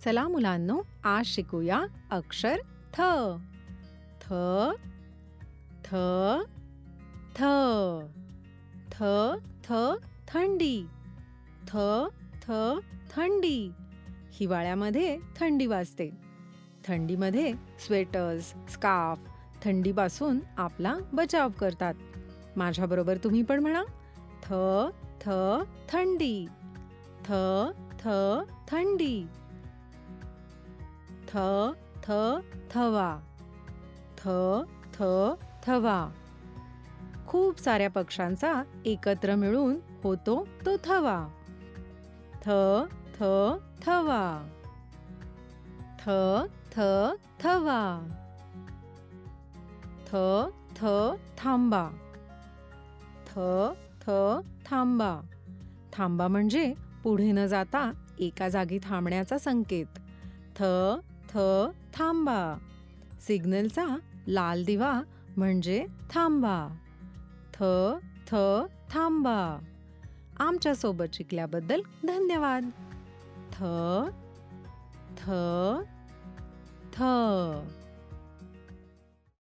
चला मुलांनो, आज शिकूया अक्षर थ. थ थ थ. थ थ थंडी. थ थ थंडी. हिवाळ्यामध्ये थंडी वाजते. थंडीमध्ये स्वेटर्स, स्कार्फ थंडीपासून आपला बचाव करतात. माझ्याबरोबर तुम्ही पण म्हणा, थ थ थंडी. थ थ थंडी. थ थ थवा. थ थ थवा. खूप साऱ्या पक्ष्यांचा एकत्र मिळून होतो तो थवा. थ थ थवा. थ थ थवा. थ थ थांबा. थ थ थांबा. थांबा म्हणजे पुढे न जाता एका जागी थांबण्याचा संकेत. थ थ थांबा. सिग्नलचा लाल दिवा म्हणजे थांबा. थ थ थांबा. आमच्या सोबत शिकल्याबद्दल धन्यवाद. थ थ थ.